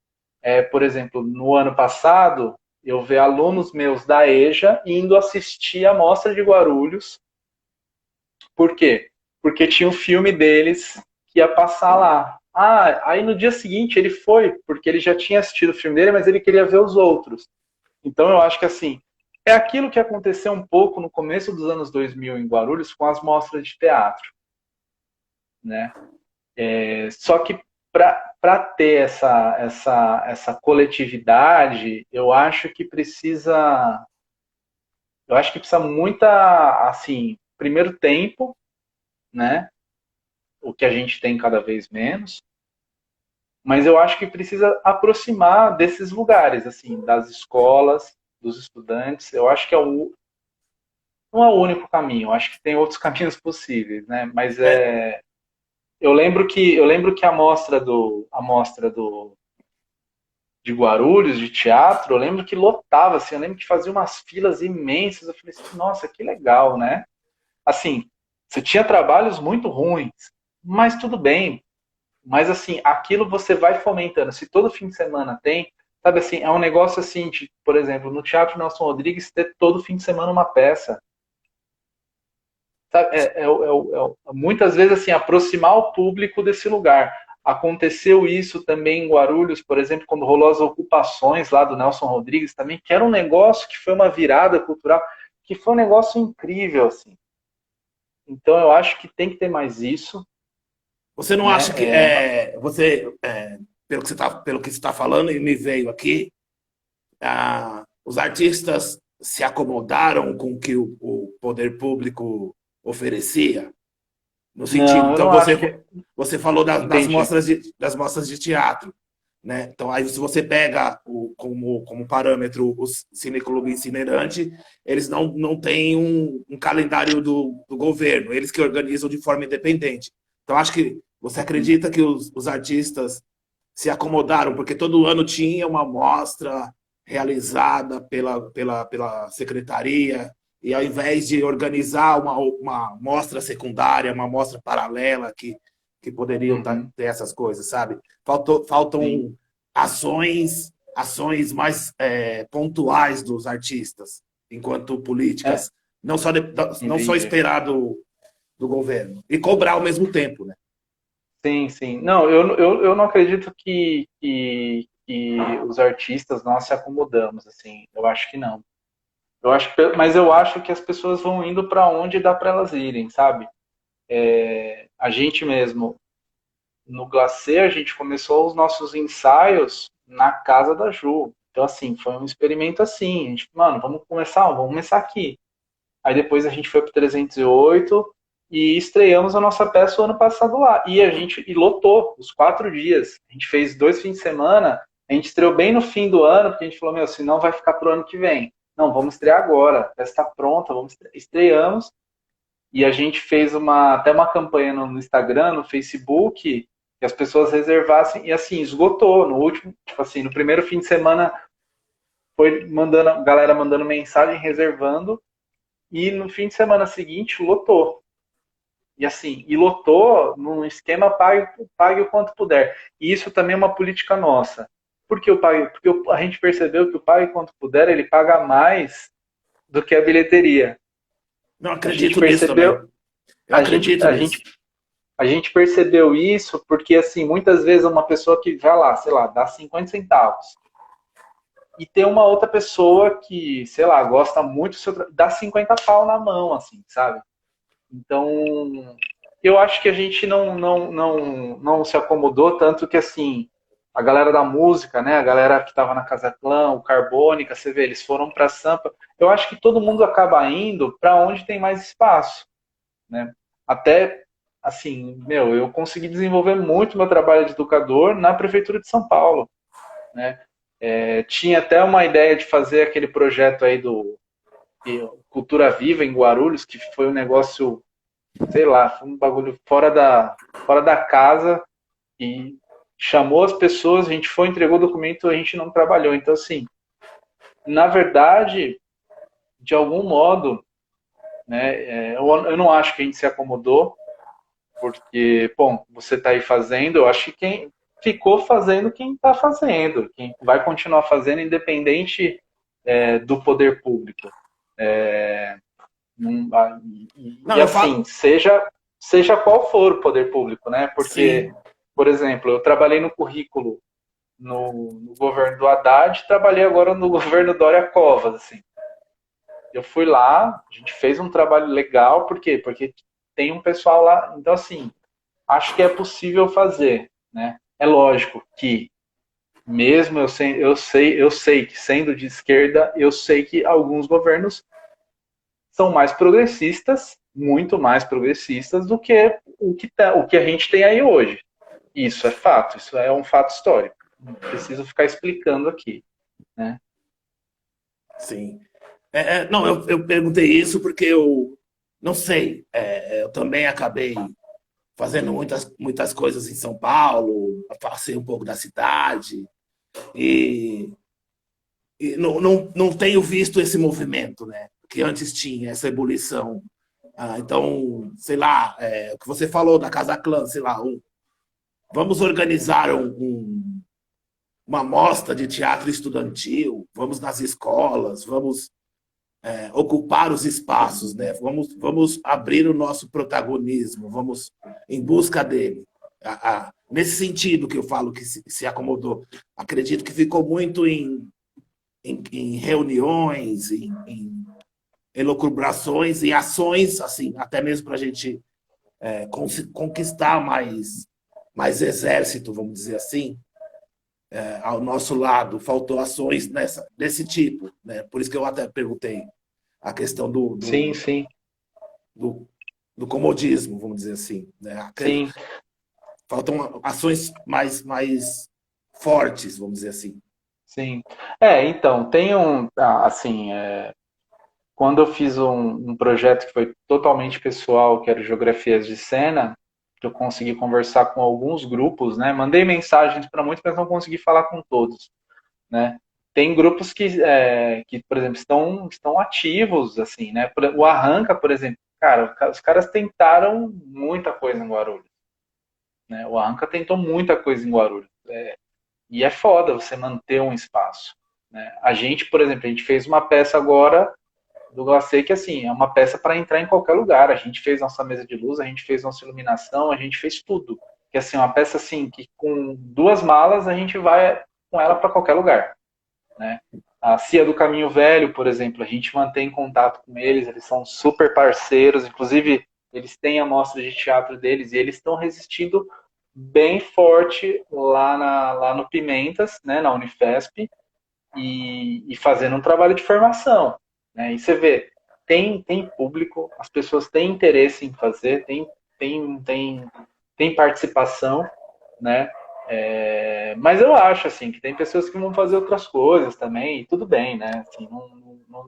no ano passado, eu vi alunos meus da EJA indo assistir a Mostra de Guarulhos. Por quê? Porque tinha um filme deles que ia passar lá. Aí no dia seguinte ele foi, porque ele já tinha assistido o filme dele, mas ele queria ver os outros. Então eu acho que assim, é aquilo que aconteceu um pouco no começo dos anos 2000 em Guarulhos com as mostras de teatro, né? Só que para ter essa coletividade, eu acho que precisa muita, assim, primeiro tempo, né? O que a gente tem cada vez menos, mas eu acho que precisa aproximar desses lugares, assim, das escolas, dos estudantes. Eu acho que não é o único caminho. Eu acho que tem outros caminhos possíveis, né? Mas É, eu lembro que a mostra de Guarulhos, de teatro, eu lembro que lotava, assim, eu lembro que fazia umas filas imensas. Eu falei assim, nossa, que legal, né? Assim, você tinha trabalhos muito ruins, mas tudo bem. Mas assim, aquilo você vai fomentando. Se todo fim de semana tem, sabe assim, é um negócio assim, de, por exemplo, no Teatro Nelson Rodrigues ter todo fim de semana uma peça. Sabe? Muitas vezes assim, aproximar o público desse lugar. Aconteceu isso também em Guarulhos, por exemplo, quando rolou as ocupações lá do Nelson Rodrigues também, que era um negócio que foi uma virada cultural, que foi um negócio incrível, assim. Então eu acho que tem que ter mais isso, você não acha que né? pelo que você está falando e me veio aqui, os artistas se acomodaram com o que o poder público oferecia? No sentido, Não, eu então não acho que. você falou Entendi. das mostras de teatro, né? Então aí se você pega como parâmetro o Cineclube Itinerante, eles não têm um calendário do governo, eles que organizam de forma independente. Então acho que você Uhum. acredita que os artistas se acomodaram, porque todo ano tinha uma mostra realizada pela secretaria, e ao invés de organizar uma mostra secundária, uma mostra paralela que poderiam Uhum. ter essas coisas, sabe? Sim. Faltam ações mais pontuais dos artistas, enquanto É, políticas, não só entendi. esperar do governo. E cobrar ao mesmo tempo, né? Sim, sim. Não, eu não acredito que os artistas nós se acomodamos, assim. Eu acho que não. Mas eu acho que as pessoas vão indo para onde dá para elas irem, sabe? A gente mesmo, no Glacê, a gente começou os nossos ensaios na casa da Ju. Então, assim, foi um experimento assim. A gente, mano, vamos começar aqui. Aí depois a gente foi pro 308 e estreamos a nossa peça o ano passado lá. E a gente lotou os 4 dias. A gente fez 2 fins de semana. A gente estreou bem no fim do ano, porque a gente falou, meu, senão vai ficar pro ano que vem. Não, vamos estrear agora. A peça está pronta, estreamos. E a gente fez até uma campanha no Instagram, no Facebook, que as pessoas reservassem, e assim, esgotou. No último, tipo assim, no primeiro fim de semana foi mandando, a galera mandando mensagem, reservando, e no fim de semana seguinte lotou. E assim, e lotou num esquema pague o quanto puder. E isso também é uma política nossa. Porque a gente percebeu que o pague quanto puder, ele paga mais do que a bilheteria. Não A gente acredito nisso também. percebeu, Eu acredito nisso. a gente percebeu isso porque assim, muitas vezes uma pessoa que vai lá, sei lá, dá 50 centavos e tem uma outra pessoa que, sei lá, gosta muito do dá 50 pau na mão, assim, sabe? Então, eu acho que a gente não se acomodou tanto que, assim, a galera da música, né, a galera que estava na Casa Clã, o Carbônica, você vê, eles foram para Sampa. Eu acho que todo mundo acaba indo para onde tem mais espaço, né? Até, assim, meu, eu consegui desenvolver muito meu trabalho de educador na Prefeitura de São Paulo, né? Tinha até uma ideia de fazer aquele projeto aí do Cultura Viva em Guarulhos, que foi um negócio, sei lá, foi um bagulho fora da casa e chamou as pessoas, a gente foi, entregou o documento, a gente não trabalhou. Então, assim, na verdade, de algum modo, né, eu não acho que a gente se acomodou, porque, bom, você está aí fazendo, eu acho que quem ficou fazendo, quem está fazendo, quem vai continuar fazendo, independente do poder público. Não, E eu assim, falo. seja qual for o poder público, né? Porque, Sim. por exemplo, eu trabalhei no currículo no governo do Haddad, trabalhei agora no governo Dória Covas, assim. Eu fui lá, a gente fez um trabalho legal, por quê? Porque tem um pessoal lá, então assim, acho que é possível fazer, né? É lógico que mesmo eu sei que sendo de esquerda, eu sei que alguns governos são mais progressistas, muito mais progressistas do que o que a gente tem aí hoje. Isso é fato, isso é um fato histórico. Não preciso ficar explicando aqui, né? Sim. Não, eu perguntei isso porque eu não sei. Eu também acabei fazendo muitas coisas em São Paulo, passei um pouco da cidade e, e não tenho visto esse movimento, né? Que antes tinha, essa ebulição. Então, sei lá, o que você falou da Casa Clã, sei lá, vamos organizar uma mostra de teatro estudantil, vamos nas escolas, vamos ocupar os espaços, né? Vamos abrir o nosso protagonismo, vamos em busca dele. Nesse sentido que eu falo que se acomodou, acredito que ficou muito em reuniões, em elucubrações, em ações, assim, até mesmo para a gente conquistar mais exército, vamos dizer assim, ao nosso lado. Faltou ações desse tipo, né? Por isso que eu até perguntei a questão Sim, sim, do, do comodismo, vamos dizer assim. Né? sim, Faltam ações mais fortes, vamos dizer assim. sim. Então, tem assim, quando eu fiz um projeto que foi totalmente pessoal, que era Geografias de Cena, que eu consegui conversar com alguns grupos, né? Mandei mensagens para muitos, mas não consegui falar com todos, né? Tem grupos que, por exemplo, estão ativos, assim, né? O Arranca, por exemplo, cara, os caras tentaram muita coisa em Guarulhos. né? O Arranca tentou muita coisa em Guarulhos. E é foda você manter um espaço, né? A gente, por exemplo, a gente fez uma peça agora do Glacê que, assim, é uma peça para entrar em qualquer lugar. A gente fez nossa mesa de luz, a gente fez nossa iluminação, a gente fez tudo. Que, assim, uma peça, assim, que com 2 malas a gente vai com ela para qualquer lugar, né? A Cia do Caminho Velho, por exemplo, a gente mantém contato com eles são super parceiros, inclusive eles têm a mostra de teatro deles e eles estão resistindo bem forte lá no Pimentas, né, na Unifesp, e fazendo um trabalho de formação, né? E você vê, tem público, as pessoas têm interesse em fazer, tem participação, né? Mas eu acho assim que tem pessoas que vão fazer outras coisas também, e tudo bem, né? Assim,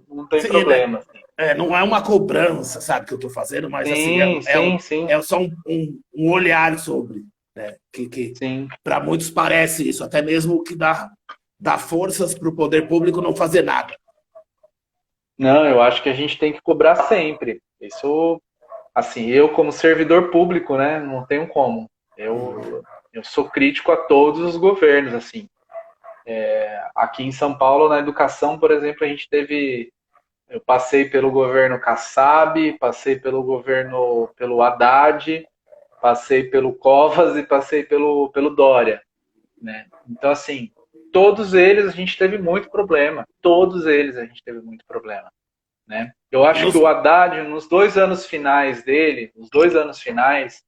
não tem Sim, né? problema. Assim. Não é uma cobrança, sabe, que eu estou fazendo, mas assim, Sim, é só um olhar sobre, né? Que sim. para muitos parece isso, até mesmo que dá forças para o poder público não fazer nada. Não, eu acho que a gente tem que cobrar sempre. Isso, assim, eu como servidor público, né, não tenho como. Eu sou crítico a todos os governos, assim. Aqui em São Paulo, na educação, por exemplo, eu passei pelo governo Kassab, passei pelo Haddad, passei pelo Covas e passei pelo Dória, né? Então, assim, todos eles a gente teve muito problema. Todos eles a gente teve muito problema, né? Eu E acho que nos, o Haddad, nos 2 anos finais dele, os 2 anos finais,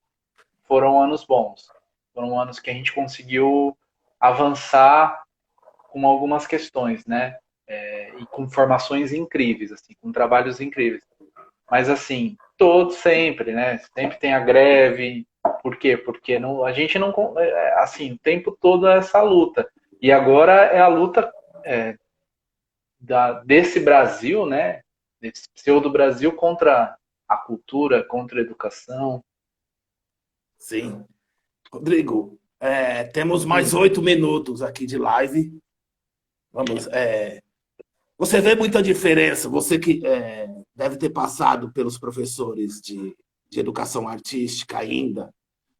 foram anos bons. Foram anos que a gente conseguiu avançar com algumas questões, né? E com formações incríveis, assim, com trabalhos incríveis. Mas assim, todos sempre, né? Sempre tem a greve. Por quê? Porque não, a gente não, assim, o tempo todo é essa luta. E agora é a luta desse Brasil, né? Desse pseudo Brasil contra a cultura, contra a educação. sim. Rodrigo, temos mais Hum. 8 minutos aqui de live. Vamos. Você vê muita diferença, você que deve ter passado pelos professores de educação artística ainda,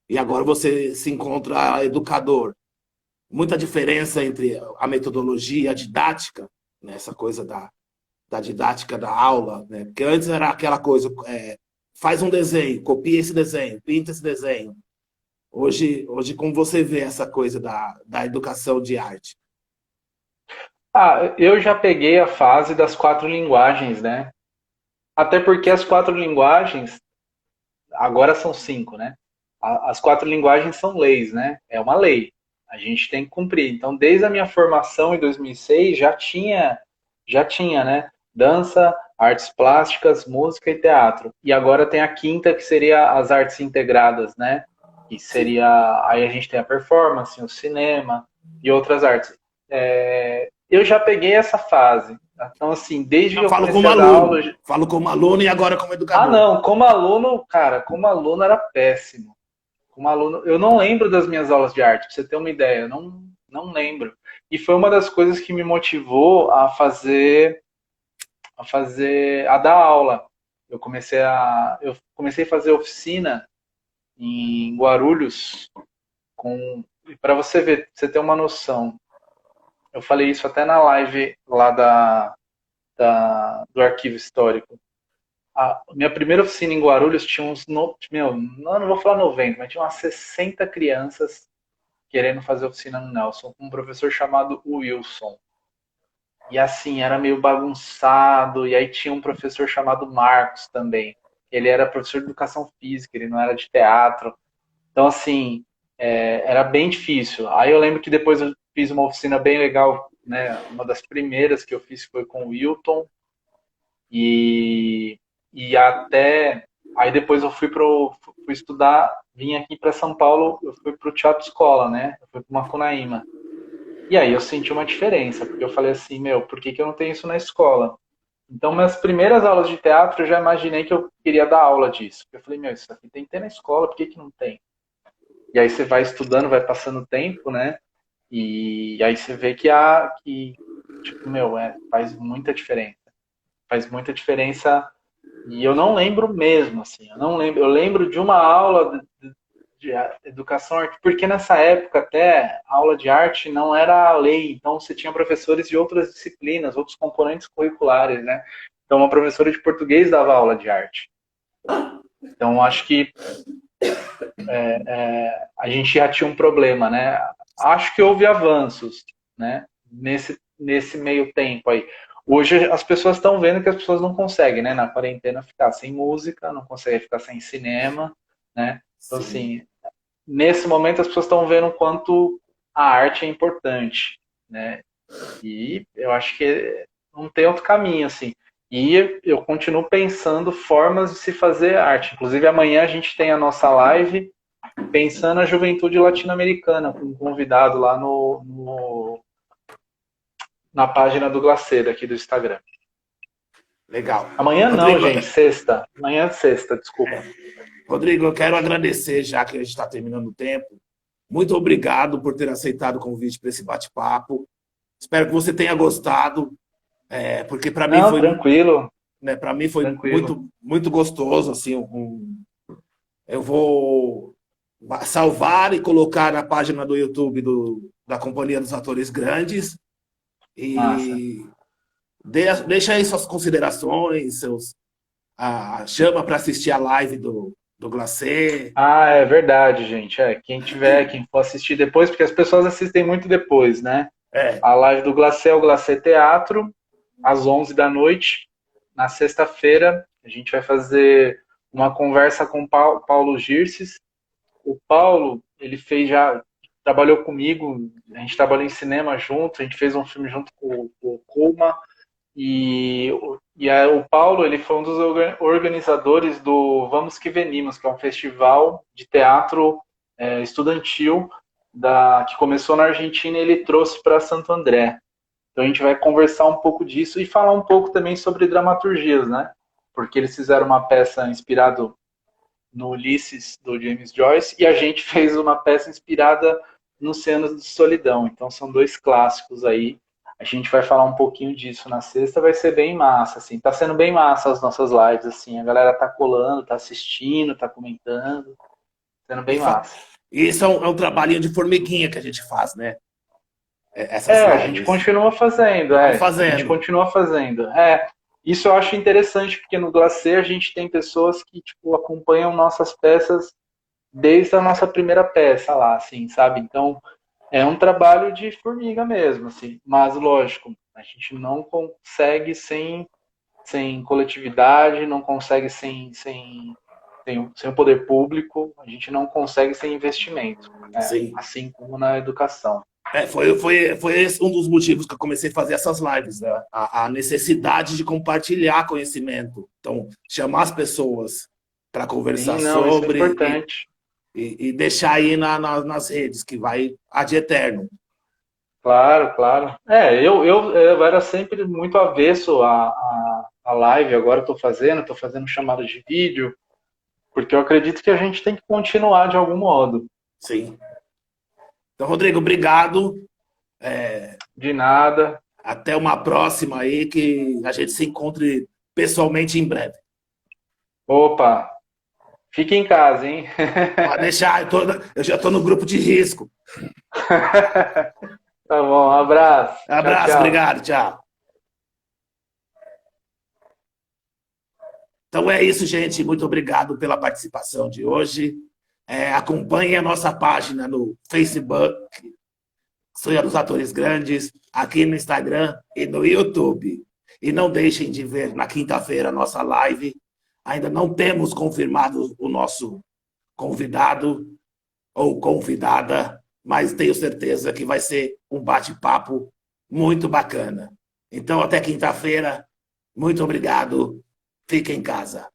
e agora você se encontra educador. Muita diferença entre a metodologia, a didática, né? Essa coisa da didática da aula, né? Porque antes era aquela coisa, faz um desenho, copia esse desenho, pinta esse desenho. Hoje como você vê essa coisa da educação de arte? Eu já peguei a fase das 4 linguagens, né? Até porque as 4 linguagens, agora são 5, né? As 4 linguagens são leis, né? É uma lei. A gente tem que cumprir. Então, desde a minha formação em 2006, já tinha, né? Dança, artes plásticas, música e teatro. E agora tem a quinta, que seria as artes integradas, né? Que Sim. seria. Aí a gente tem a performance, o cinema e outras artes. Eu já peguei essa fase. Então, assim, desde que Eu eu falo comecei como a dar aula. aluno, falo como aluno e agora como Ah, educador. não, como aluno, cara, como aluno era péssimo. Como aluno, eu não lembro das minhas aulas de arte, pra você ter uma ideia, eu não lembro. E foi uma das coisas que me motivou a dar aula. Eu comecei a fazer oficina em Guarulhos com, para você ver, pra você ter uma noção. Eu falei isso até na live lá do arquivo histórico. A minha primeira oficina em Guarulhos tinha uns. Meu, não vou falar 90, mas tinha umas 60 crianças querendo fazer oficina no Nelson, com um professor chamado Wilson. E assim, era meio bagunçado. E aí tinha um professor chamado Marcos também. Ele era professor de educação física, ele não era de teatro. Então, assim, era bem difícil. Aí eu lembro que depois eu fiz uma oficina bem legal, né? Uma das primeiras que eu fiz foi com o Wilton. E até. Aí depois eu fui estudar, vim aqui para São Paulo, eu fui para o Teatro Escola, né? Eu fui para Macunaíma. E aí eu senti uma diferença, porque eu falei assim, meu, por que, que eu não tenho isso na escola? Então, minhas primeiras aulas de teatro, eu já imaginei que eu queria dar aula disso. Eu falei, meu, isso aqui tem que ter na escola, por que, que não tem? E aí você vai estudando, vai passando o tempo, né? E aí você vê tipo, meu, faz muita diferença. Faz muita diferença. E eu não lembro mesmo, assim, eu não lembro. Eu lembro de uma aula educação arte, porque nessa época até a aula de arte não era a lei, então você tinha professores de outras disciplinas, outros componentes curriculares, né? Então uma professora de português dava aula de arte. Então acho que a gente já tinha um problema, né? Acho que houve avanços, né? Nesse meio tempo aí. Hoje as pessoas estão vendo que as pessoas não conseguem, né? Na quarentena ficar sem música, não conseguem ficar sem cinema, né? Então, assim, nesse momento as pessoas estão vendo o quanto a arte é importante, né? E eu acho que não tem outro caminho, assim. E eu continuo pensando formas de se fazer arte. Inclusive, amanhã a gente tem a nossa live pensando a juventude latino-americana, com um convidado lá na página do Glacê, aqui do Instagram. Legal. Amanhã Rodrigo, não, gente, sexta. Amanhã é sexta, desculpa. Rodrigo, eu quero agradecer, já que a gente está terminando o tempo. Muito obrigado por ter aceitado o convite para esse bate-papo. Espero que você tenha gostado, porque para mim foi, tranquilo. Né, para mim foi Tranquilo. muito gostoso. Assim, eu vou salvar e colocar na página do YouTube da Companhia dos Atores Grandes. Massa. E deixa aí suas considerações, chama para assistir a live do Glacê. Ah, é verdade, gente. Quem for assistir depois, porque as pessoas assistem muito depois, né? A live do Glacê é o Glacê Teatro, às 11 da noite. Na sexta-feira, a gente vai fazer uma conversa com o Paulo Girces. O Paulo, ele trabalhou comigo, a gente trabalhou em cinema junto, a gente fez um filme junto com o Colma. O Paulo, ele foi um dos organizadores do Vamos Que Venimos, que é um festival de teatro estudantil que começou na Argentina e ele trouxe para Santo André. Então a gente vai conversar um pouco disso e falar um pouco também sobre dramaturgias, né? Porque eles fizeram uma peça inspirada no Ulisses, do James Joyce, e a gente fez uma peça inspirada nos Cenas de Solidão. Então são dois clássicos aí. A gente vai falar um pouquinho disso na sexta, vai ser bem massa, assim. Tá sendo bem massa as nossas lives, assim. A galera tá colando, tá assistindo, tá comentando. Sendo bem massa. Isso é um trabalhinho de formiguinha que a gente faz, né? Essas lives. A gente continua fazendo, A gente continua fazendo. Isso eu acho interessante, porque no Glacê a gente tem pessoas que, tipo, acompanham nossas peças desde a nossa primeira peça lá, assim, sabe? Então, é um trabalho de formiga mesmo, assim. Mas, lógico, a gente não consegue sem coletividade, não consegue sem o poder público, a gente não consegue sem investimento, né? Assim como na educação. Foi esse um dos motivos que eu comecei a fazer essas lives, né? A necessidade de compartilhar conhecimento. Então, chamar as pessoas para conversar sobre. Isso é importante. E deixar aí nas redes, que vai ad eterno. Claro, claro. Eu era sempre muito avesso à live, agora estou fazendo chamadas de vídeo, porque eu acredito que a gente tem que continuar de algum modo. Sim. Então, Rodrigo, obrigado. De nada. Até uma próxima aí, que a gente se encontre pessoalmente em breve. Opa! Fique em casa, hein? Pode deixar, eu já estou no grupo de risco. Tá bom, um abraço. Abraço, tchau. Obrigado, tchau. Então é isso, gente. Muito obrigado pela participação de hoje. Acompanhe a nossa página no Facebook, Sonha dos Atores Grandes, aqui no Instagram e no YouTube. E não deixem de ver na quinta-feira a nossa live. Ainda não temos confirmado o nosso convidado ou convidada, mas tenho certeza que vai ser um bate-papo muito bacana. Então, até quinta-feira. Muito obrigado. Fique em casa.